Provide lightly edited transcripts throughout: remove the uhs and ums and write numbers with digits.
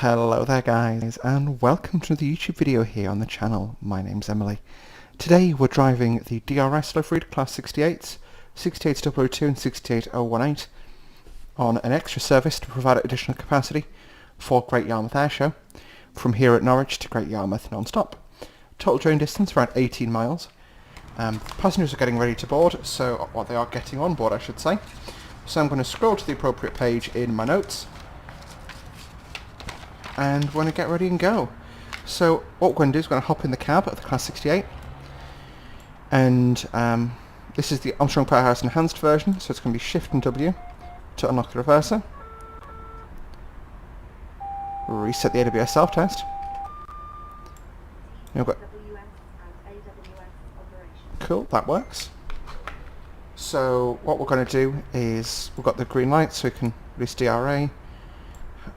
Hello there guys, and welcome to the YouTube video here on the channel. My name's Emily. Today we're driving the DRS Low Freed Class 68s, 68002 and 68018 on an extra service to provide additional capacity for Great Yarmouth Air Show from here at Norwich to Great Yarmouth non-stop. Total journey distance around 18 miles. Passengers are getting ready to board, so they are getting on board I should say. So I'm going to scroll to the appropriate page in my notes and we're going to get ready and go. So what we're going to do is we're going to hop in the cab of the Class 68, and this is the Armstrong Powerhouse enhanced version, so it's going to be Shift and W to unlock the reverser. Reset the AWS self-test. We've got cool, that works. So what we're going to do is we've got the green light, so we can release DRA.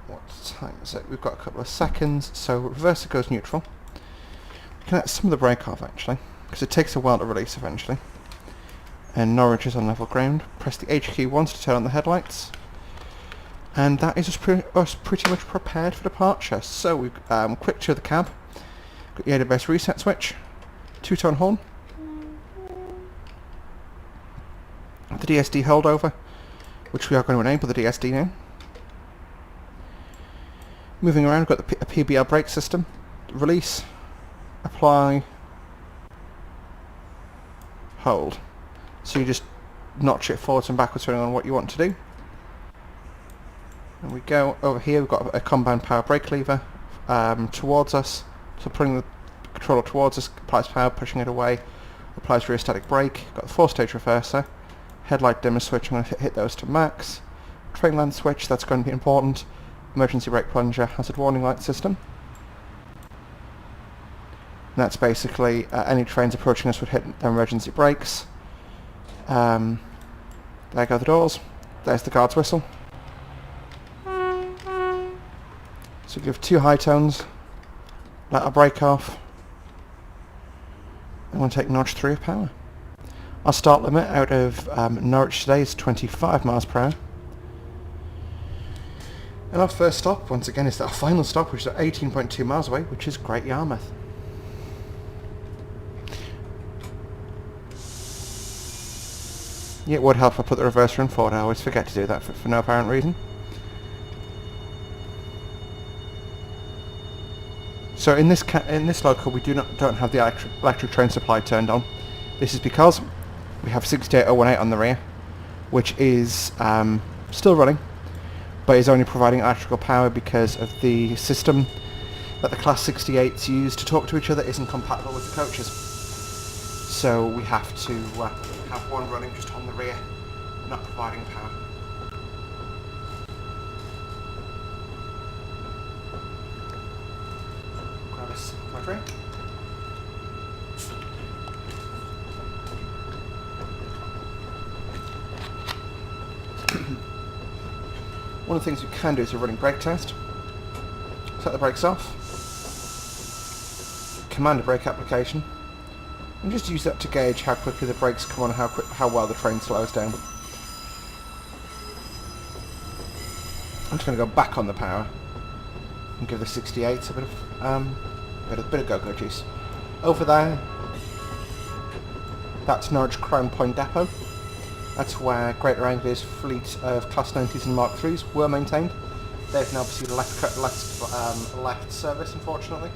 What time is it? We've got a couple of seconds, so reverser goes neutral. We can let some of the brake off actually, because it takes a while to release eventually. And Norwich is on level ground. Press the H key once to turn on the headlights. And that is us pretty much prepared for departure. So we quick to the cab, got the AWS reset switch, two-tone horn, the DSD holdover, which we are going to enable the DSD now. Moving around, we've got a PBL brake system. Release, apply, hold. So you just notch it forwards and backwards depending on what you want to do. And we go over here, we've got a combined power brake lever towards us. So putting the controller towards us applies power, pushing it away applies rear static brake. Got the 4-stage reverser. Headlight dimmer switch, I'm going to hit those to max. Train length switch, that's going to be important. Emergency brake plunger, hazard warning light system. And that's basically any trains approaching us would hit their emergency brakes. There go the doors. There's the guard's whistle. So give 2 high tones, let our brake off, and we'll take notch 3 of power. Our start limit out of Norwich today is 25 miles per hour. And our first stop, once again, is our final stop, which is at 18.2 miles away, which is Great Yarmouth. Yeah, it would help if I put the reverser in forward. I always forget to do that for no apparent reason. So in this local, we don't have the electric train supply turned on. This is because we have 68018 on the rear, which is still running, but is only providing electrical power because of the system that the Class 68s use to talk to each other isn't compatible with the coaches. So we have to have one running just on the rear, not providing power. Grab us my drink. One of the things we can do is a running brake test. Set the brakes off, command a brake application, and just use that to gauge how quickly the brakes come on and how well the train slows down. I'm just going to go back on the power and give the 68s a bit of go-go juice. Over there, that's Norwich Crown Point Depot. That's where Greater Anglia's fleet of Class 90s and Mark 3s were maintained. They've now obviously left service, unfortunately.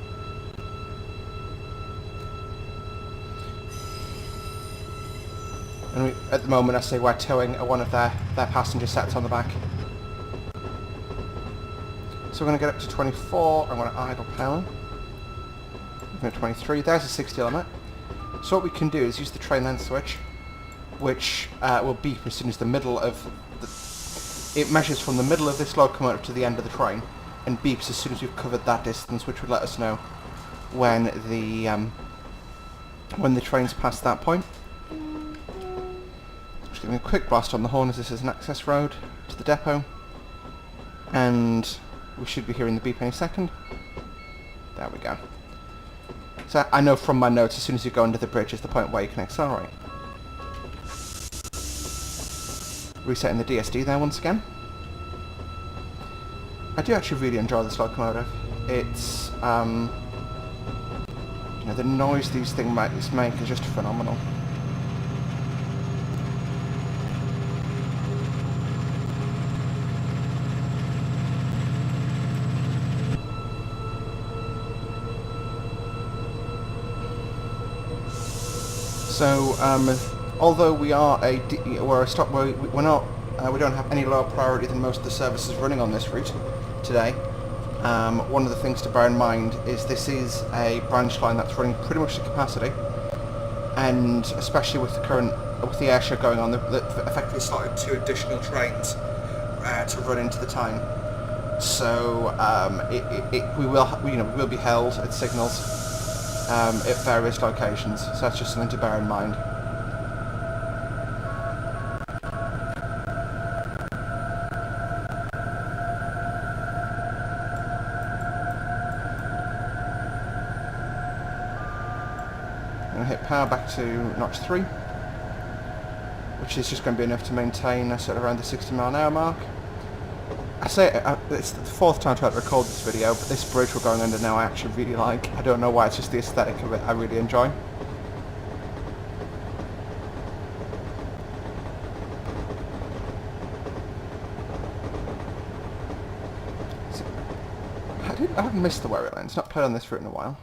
And at the moment, I say we're towing one of their passenger sets on the back. So we're going to get up to 24. I'm going to idle power. I'm going to 23. There's a 60 limit. So what we can do is use the train length switch, which will beep as soon as the middle of it measures from the middle of this locomotive to the end of the train, and beeps as soon as we've covered that distance, which would let us know when the train's past that point. Just giving a quick blast on the horn as this is an access road to the depot, and we should be hearing the beep any second. There we go. So I know from my notes as soon as you go under the bridge is the point where you can accelerate. Resetting the DSD there once again. I do actually really enjoy this locomotive. It's, you know, the noise these things make is just phenomenal. So, although we are we're not, we don't have any lower priority than most of the services running on this route today. One of the things to bear in mind is this is a branch line that's running pretty much to capacity, and especially with the air show going on, that effectively started 2 additional trains to run into the time. So we will be held at signals at various locations, so that's just something to bear in mind. I'm going to hit power back to notch 3, which is just going to be enough to maintain us at around the 60 mile an hour mark. I say it's the 4th time I tried to record this video, but this bridge we're going under now I actually really like. I don't know why, it's just the aesthetic of it I really enjoy. I haven't missed the Wherry line, it's not played on this route in a while.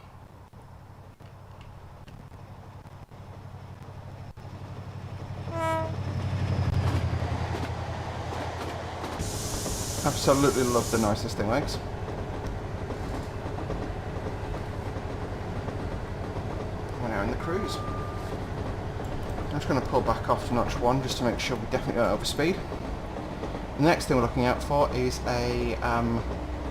Absolutely love the noise this thing makes. We're now in the cruise. I'm just going to pull back off to notch 1 just to make sure we definitely don't overspeed. The next thing we're looking out for is a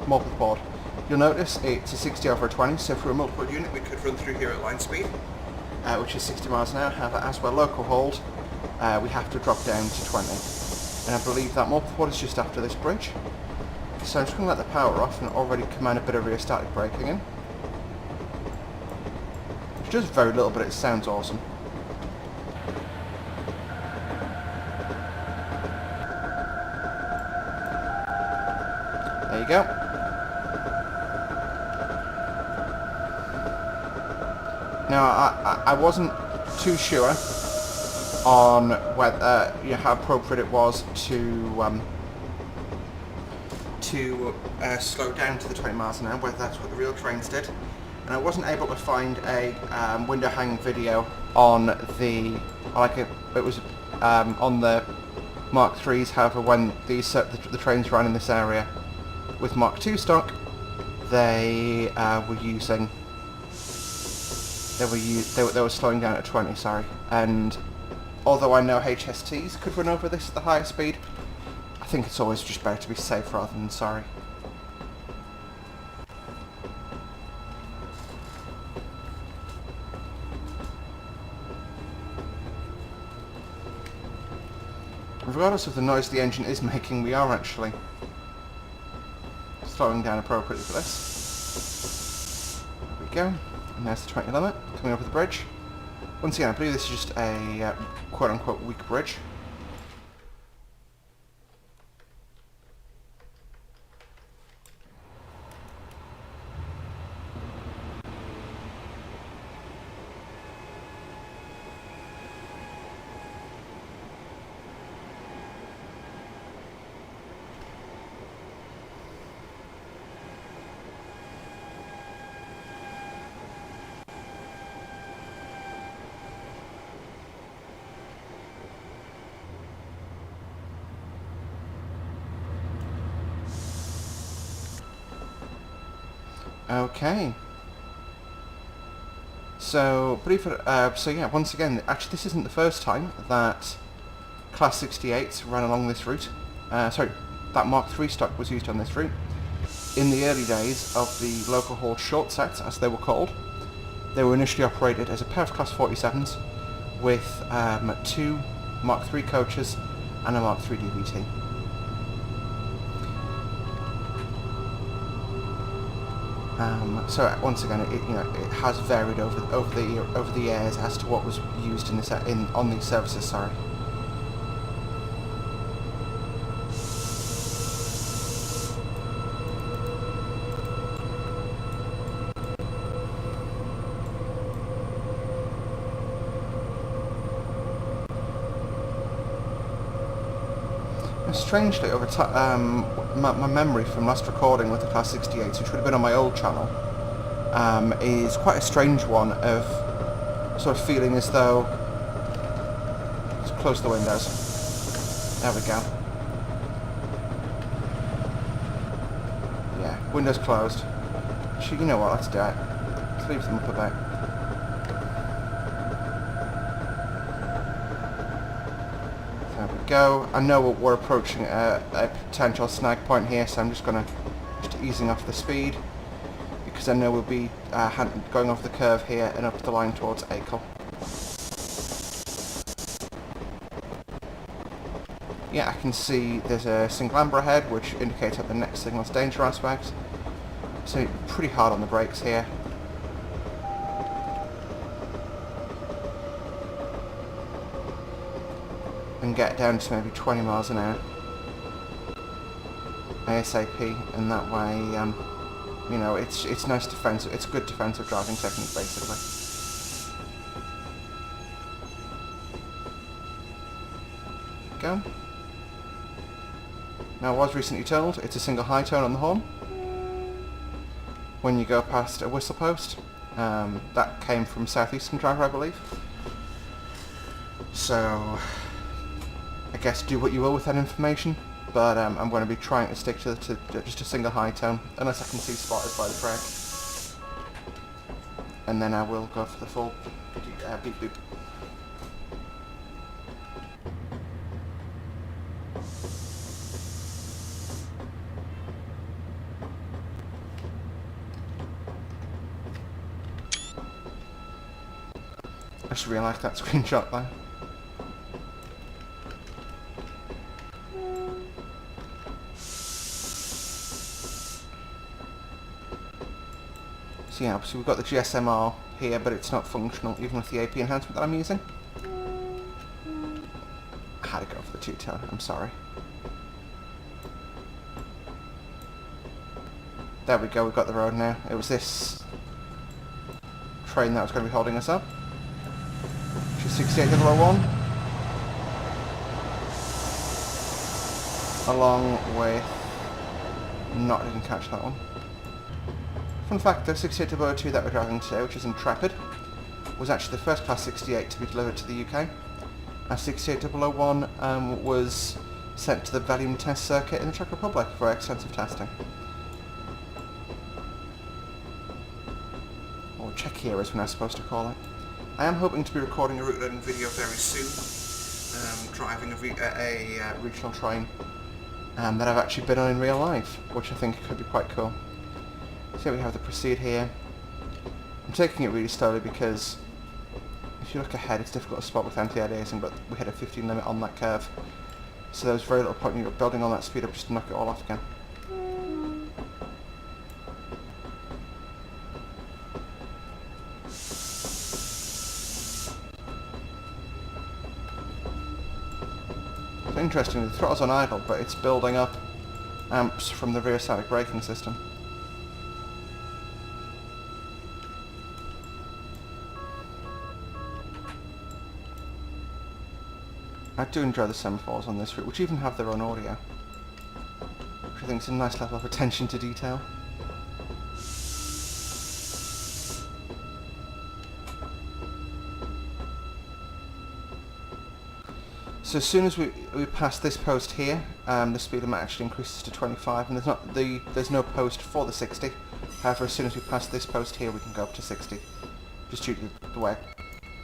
multiple board. You'll notice it's a 60 over a 20, so for a multiple unit we could run through here at line speed, which is 60 miles an hour. However, as we're local hauled, we have to drop down to 20. And I believe that multiple board is just after this bridge. So I'm just going to let the power off and already command a bit of rheostatic braking in. Which does very little, but it sounds awesome. There you go. Now, I wasn't too sure on whether how appropriate it was to slow down to the 20 miles an hour, whether that's what the real trains did, and I wasn't able to find a window hang video on the on the Mark IIIs. However, when the trains ran in this area with Mark II stock, they were slowing down at 20. Sorry, and although I know HSTs could run over this at the higher speed, I think it's always just better to be safe rather than sorry. Regardless of the noise the engine is making, we are actually slowing down appropriately for this. There we go. And there's the 20 limit coming over the bridge. Once again, I believe this is just a quote-unquote weak bridge. Okay. So, yeah, once again, actually this isn't the first time that Class 68s ran along this route. That Mark III stock was used on this route. In the early days of the local haul short sets, as they were called, they were initially operated as a pair of Class 47s with 2 Mark III coaches and a Mark III DVT. So once again, it has varied over the years as to what was used on these services. Sorry. Strangely, over time, my memory from last recording with the Class 68, which would have been on my old channel, is quite a strange one of sort of feeling as though... Let's close the windows. There we go. Yeah, windows closed. Actually, you know what, let's do it. Let's leave them up a bit. There we go. I know we're approaching a potential snag point here, so I'm just easing off the speed, because I know we'll be going off the curve here and up the line towards Acle. Yeah, I can see there's a single amber ahead, which indicates that the next signal's danger aspect. So pretty hard on the brakes here. And get down to maybe 20 miles an hour ASAP, and that way, you know, it's nice defensive, it's good defensive driving technique basically. Go. Now, I was recently told it's a single high tone on the horn when you go past a whistle post. That came from Southeastern driver, I believe. So I guess do what you will with that information, but I'm going to be trying to stick to just a single high tone, unless I can see spotters by the track. And then I will go for the full beep beep. I just realised that screenshot there. So yeah, so we've got the GSMR here, but it's not functional even with the AP enhancement that I'm using. I had to go for the two-tone, I'm sorry. There we go, we've got the road now. It was this train that was going to be holding us up. 68001, along with... I didn't catch that one. Fun fact though, 68002 that we're driving today, which is Intrepid, was actually the first Class 68 to be delivered to the UK. 68001 was sent to the Valium test circuit in the Czech Republic for extensive testing. Or Czechia is when I'm supposed to call it. I am hoping to be recording a route learning video very soon, driving a regional train that I've actually been on in real life, which I think could be quite cool. So we have the proceed here. I'm taking it really slowly because if you look ahead it's difficult to spot with anti-aliasing, but we hit a 15 limit on that curve, so there was very little point in you building on that speed up just to knock it all off again. Interestingly, the throttle's on idle, but it's building up amps from the rear static braking system. I do enjoy the semaphores on this route, which even have their own audio, which I think is a nice level of attention to detail. So as soon as we pass this post here, the speed limit actually increases to 25, and there's no post for the 60. However, as soon as we pass this post here, we can go up to 60, just due to the way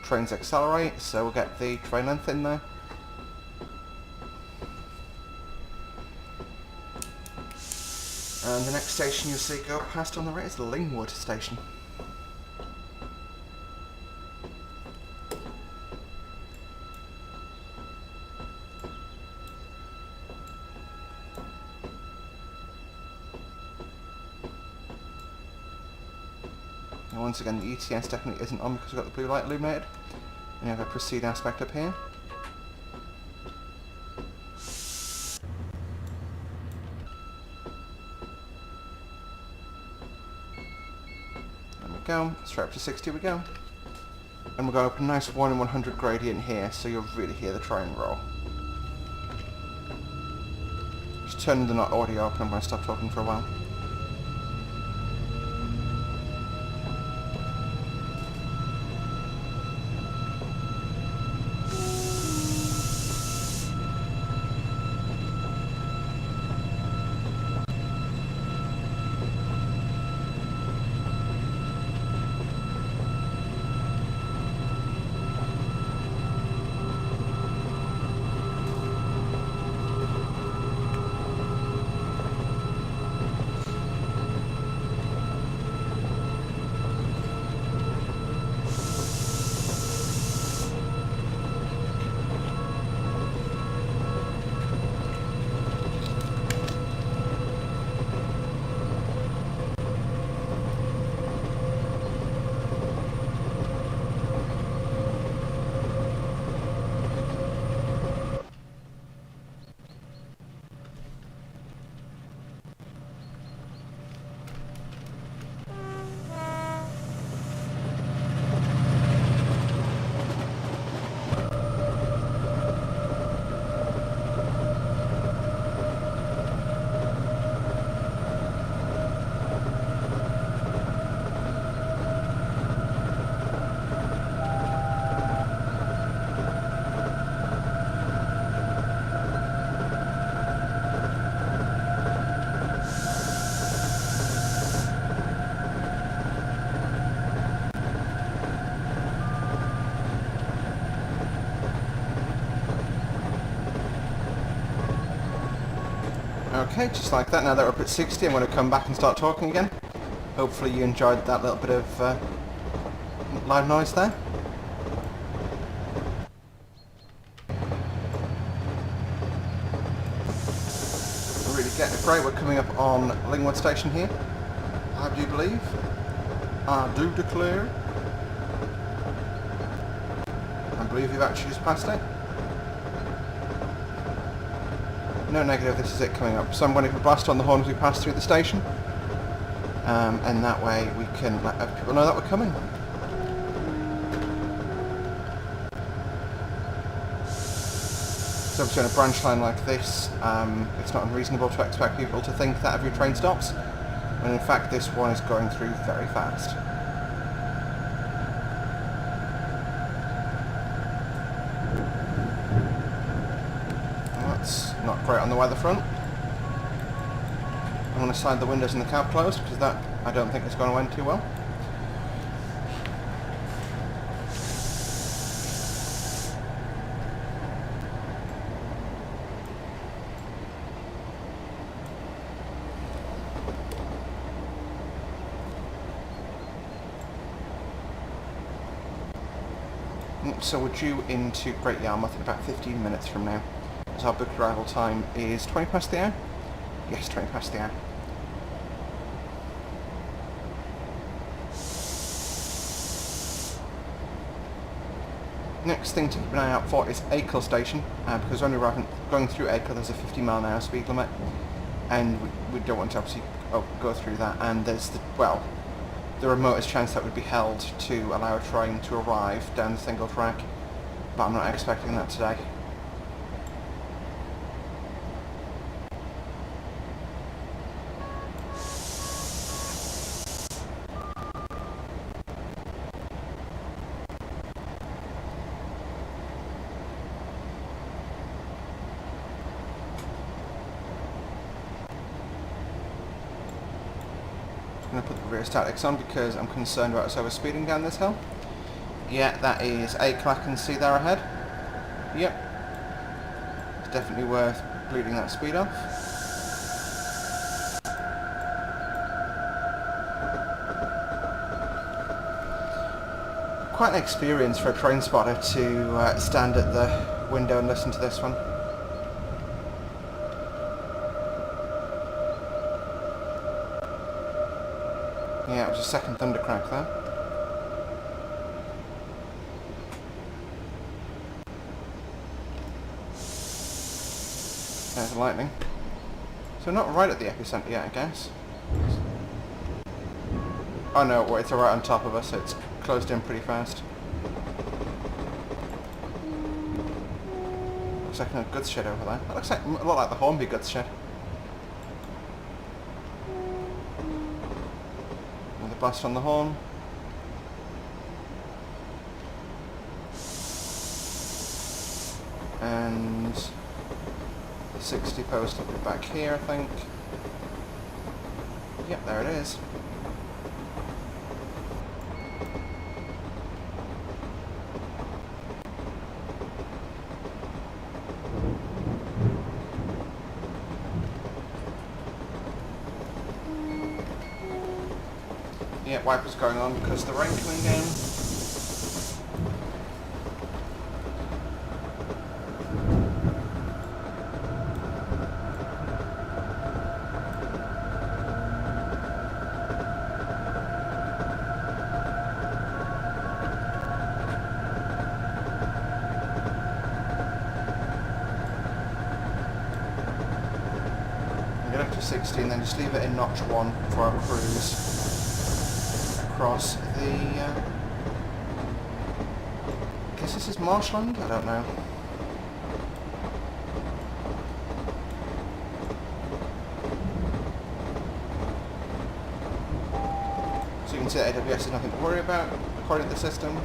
trains accelerate. So we'll get the train length in there. And the next station you'll see go past on the right is Lingwood Station. And once again, the ETS definitely isn't on because we've got the blue light illuminated. And you have a proceed aspect up here. There we go, straight up to 60 we go. And we're going up a nice 1 in 100 gradient here, so you'll really hear the train roll. turn the audio up and I'm going to stop talking for a while. Okay, just like that. Now that we're up at 60, I'm going to come back and start talking again. Hopefully you enjoyed that little bit of live noise there. We're really getting it great. We're coming up on Lingwood Station here, I do believe. I do declare. I believe you've actually just passed it. No negative, this is it coming up. So I'm going to blast on the horn as we pass through the station. And that way we can let other people know that we're coming. So obviously on a branch line like this, it's not unreasonable to expect people to think that every train stops, when in fact this one is going through very fast. Well, that's not great on the weather front. I'm going to slide the windows in the cab closed, because that I don't think is going to end too well. So we're due into Great Yarmouth in about 15 minutes from now. So our booked arrival time is 20 past the hour? Yes, 20 past the hour. Next thing to keep an eye out for is Acre Station, because when we're going through Acre there's a 50-mile-an-hour speed limit, and we don't want to obviously go through that, and there's the remotest chance that would be held to allow a train to arrive down the single track, but I'm not expecting that today. I'm going to put the rear statics on because I'm concerned about us overspeeding down this hill. Yeah, that is Acre, I can see there ahead. Yep. It's definitely worth bleeding that speed off. Quite an experience for a train spotter to stand at the window and listen to this one. Yeah, it was a second thundercrack there. There's the lightning. So not right at the epicenter yet, I guess. Oh no, wait, it's right on top of us, so it's closed in pretty fast. Looks like a goods shed over there. That looks like a lot like the Hornby goods shed. blast on the horn. And the 60 post will be back here, I think. Yep, there it is. Yeah, wipers going on because of the rain coming down. Get up to 60 and then just leave it in notch 1 for our cruise across the... I guess this is marshland? I don't know. So you can see that AWS is nothing to worry about according to the system.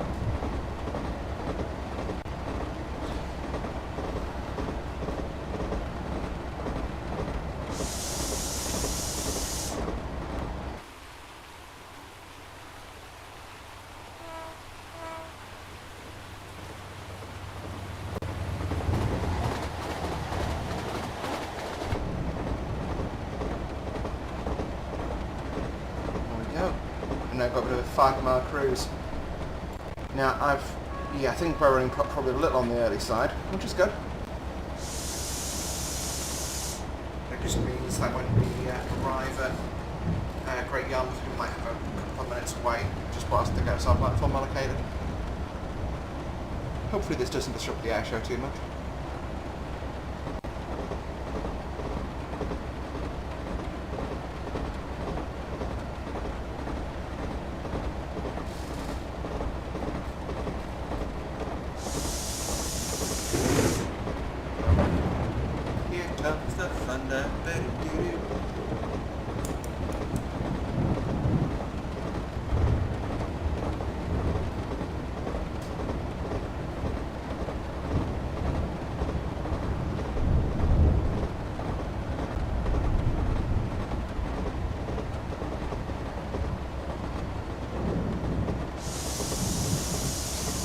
Now got a bit of a 5-mile cruise. Now I think we're running probably a little on the early side, which is good. It just means that when we arrive at Great Yarmouth, we might have a couple of minutes away just whilst they get our platform allocated. Hopefully this doesn't disrupt the air show too much. Comes the thunder, baby.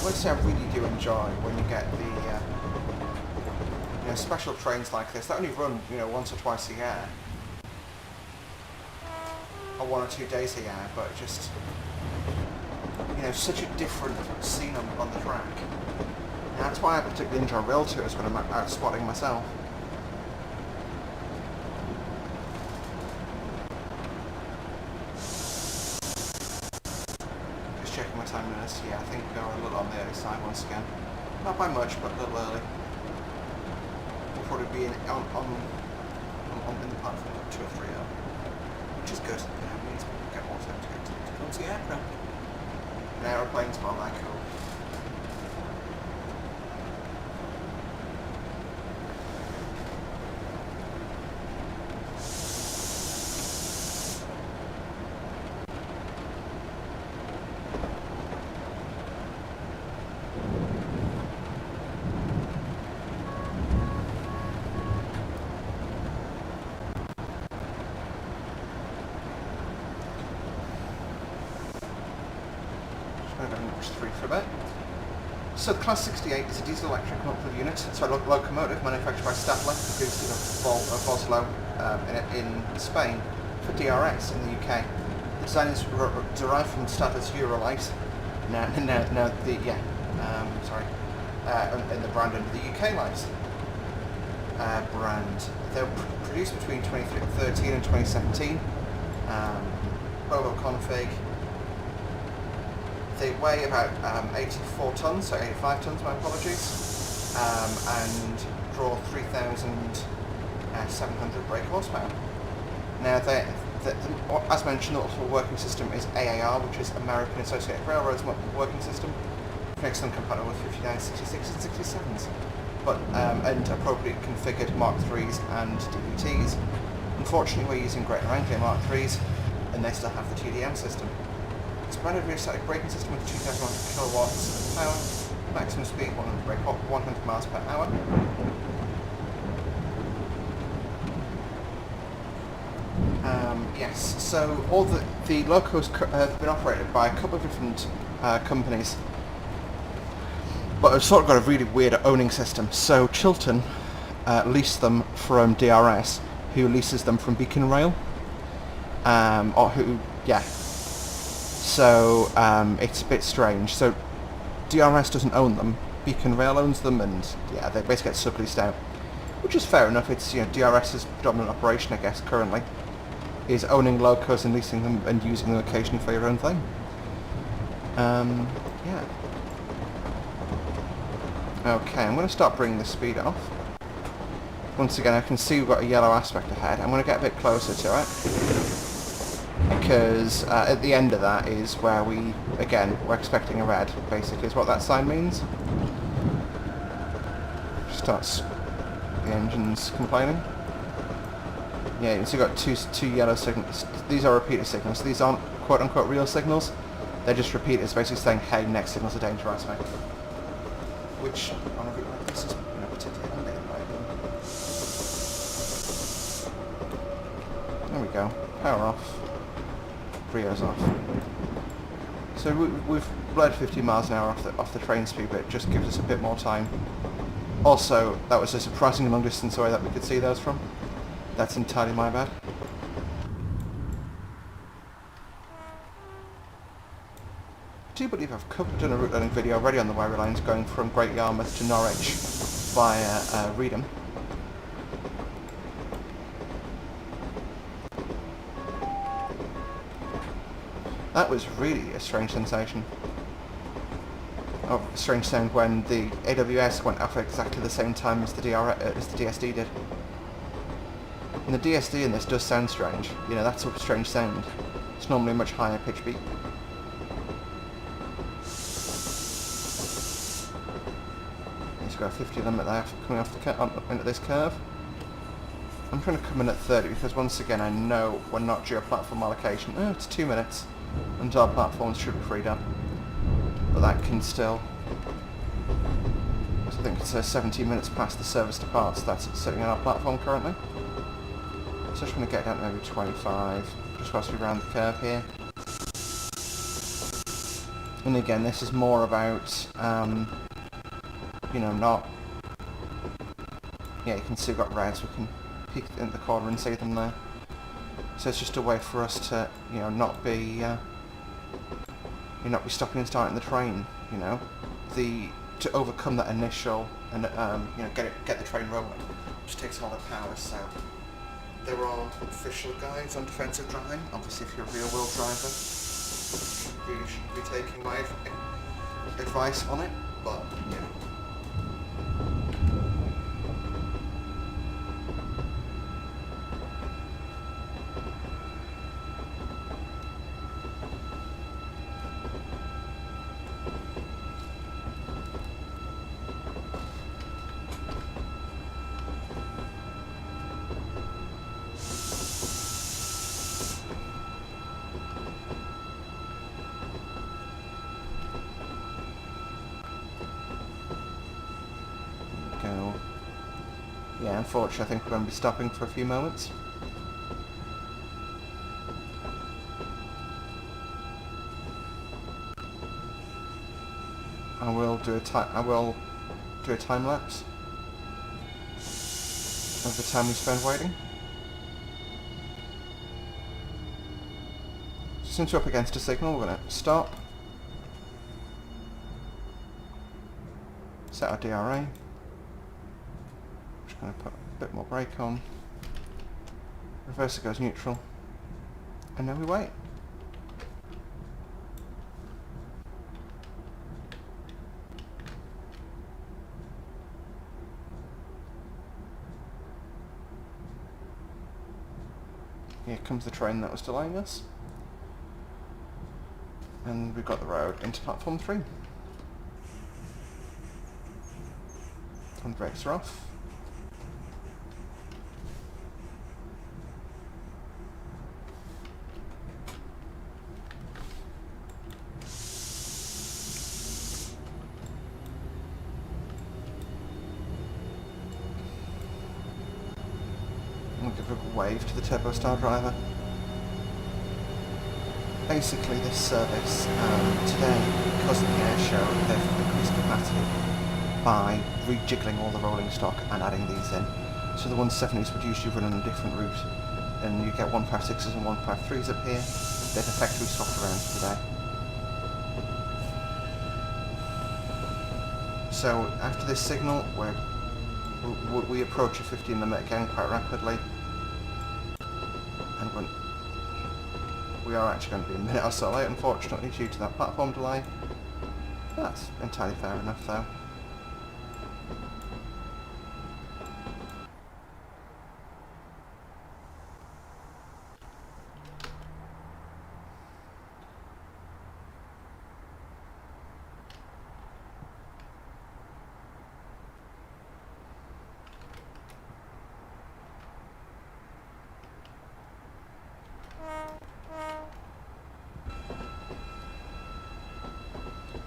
Honestly, I really do enjoy when you get the special trains like this that only run once or twice a year, or 1 or 2 days a year, but just such a different scene on the track. And that's why I particularly enjoy rail tours when I'm out spotting myself. Just checking my time minutes. Yeah, I think we're a little on the early side once again. Not by much, but a little early. Probably be in the platform at 2 or 3 hours, which is good. It means we get more time to get to the aircraft. And aeroplanes aren't that cool. Norwich 3 for a bit. So the Class 68 is a diesel-electric monthly unit, so a locomotive manufactured by Stadler, produced in Oslo in Spain, for DRS in the UK. The design is derived from Stadler's Eurolight. And the brand under the UK Light brand. They were produced between 2013 and 2017. Volvo config. They weigh about 84 tonnes, so 85 tonnes, my apologies, and draw 3,700 brake horsepower. Now, as mentioned, the multiple working system is AAR, which is American Associated Railroad's multiple working system, which makes them compatible with 59, 66 and 67s, and appropriately configured Mark IIIs and DVTs. Unfortunately, we're using Great Wrangler Mark IIIs, and they still have the TDM system. Expanded rear static braking system with 2,100 kilowatts of power. Maximum speed 100 miles per hour. Yes, so all the locos have been operated by a couple of different companies, but have sort of got a really weird owning system. So Chiltern leased them from DRS, who leases them from Beacon Rail, or who, yeah. So it's a bit strange. So DRS doesn't own them, Beacon Rail owns them, and yeah, they basically get subleased out, which is fair enough. It's, you know, DRS's dominant operation, I guess, currently, is owning locos and leasing them and using them occasionally for your own thing. Yeah. Okay, I'm going to start bringing the speed off. Once again, I can see we've got a yellow aspect ahead. I'm going to get a bit closer to it, because at the end of that is where we're expecting a red, basically, is what that sign means. Starts the engines complaining. Yeah, you can see we've got two yellow signals. These are repeater signals. These aren't quote-unquote real signals. They're just repeaters, basically saying, hey, next signal's a danger aspect. Which, on a route like this, is, you know, particularly handy in my opinion. There we go. Power off. Rio's off. So we've bled 50 miles an hour off the train speed, but it just gives us a bit more time. Also, that was a surprisingly long distance away that we could see those from. That's entirely my bad. I do believe I've done a route learning video already on the Wherry lines going from Great Yarmouth to Norwich via Reedham. That was really a strange sensation. Oh, a strange sound when the AWS went off at exactly the same time as the DSD did. And the DSD in this does sound strange. You know, that's a strange sound. It's normally a much higher pitch beat. He's got a 50 limit there coming off the into this curve. I'm trying to come in at 30 because once again I know we're not due a platform allocation. Oh, it's 2 minutes until our platforms should be freed up. But that can still... I think it's 17 minutes past the service departs. That's sitting on our platform currently. So I'm just going to get down to maybe 25, just whilst we round the curve here. And again, this is more about, you know, not... Yeah, you can see we've got reds, we can peek into the corner and see them there. So it's just a way for us to, you know, not be stopping and starting the train, you know. To overcome that initial, and you know, get the train rolling, which takes a lot of power, so... There are official guides on defensive driving. Obviously, if you're a real-world driver, you really shouldn't be taking my advice on it, but, yeah. Yeah, unfortunately I think we're going to be stopping for a few moments. I will do a time lapse of the time we spend waiting. Since we're up against a signal, we're going to stop, set our DRA. Just going to put a bit more brake on. Reverser goes neutral, and then we wait. Here comes the train that was delaying us. And we've got the road into platform 3. And the brakes are off. wave to the Turbo Star driver. Basically this service, today, because of the air show, they've increased capacity by rejiggling all the rolling stock and adding these in. So the 170s would usually run on a different route, and you get 156s and 153s up here. They've effectively swapped around today. So after this signal, we approach a 15 limit again quite rapidly, and we are actually going to be a minute or so late, unfortunately, due to that platform delay. That's entirely fair enough, though.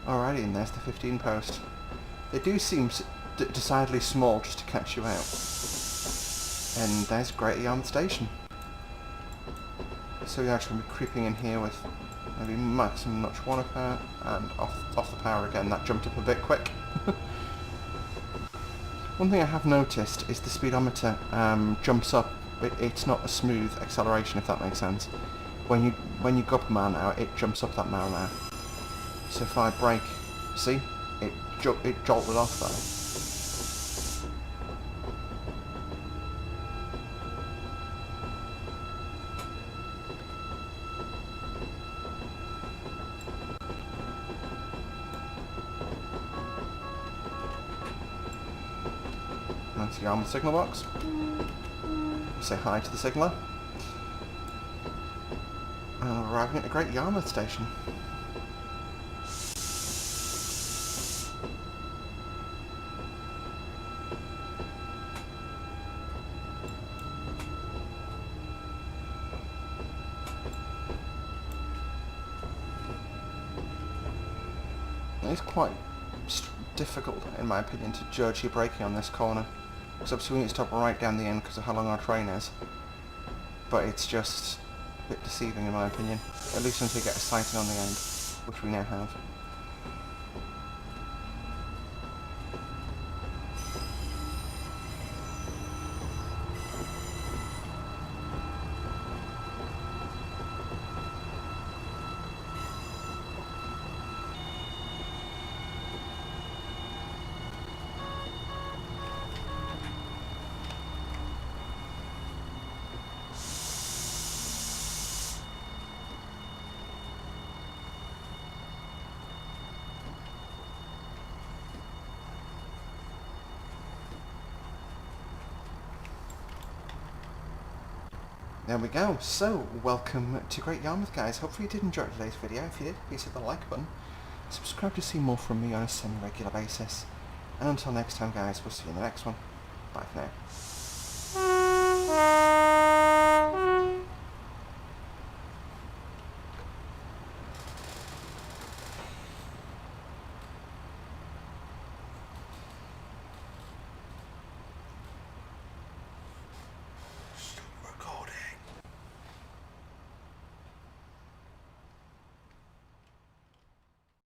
Alrighty, and there's the 15 post. They do seem decidedly small just to catch you out. And there's Great Yarmouth Station. So we're actually going to be creeping in here with maybe maximum notch 1 of power, and off the power again. That jumped up a bit quick. One thing I have noticed is the speedometer jumps up. It's not a smooth acceleration, if that makes sense. When you go up a mile an hour, it jumps up that mile an hour. So if I brake, see, it jolted off though. That's the Yarmouth signal box. Say hi to the signaller. And we're arriving at the Great Yarmouth Station. It's quite difficult, in my opinion, to judge your braking on this corner, because obviously we need to stop right down the end because of how long our train is. But it's just a bit deceiving, in my opinion, at least until you get a sighting on the end, which we now have. There we go. So, welcome to Great Yarmouth, guys. Hopefully you did enjoy today's video. If you did, please hit the like button. Subscribe to see more from me on a semi-regular basis. And until next time, guys, we'll see you in the next one. Bye for now.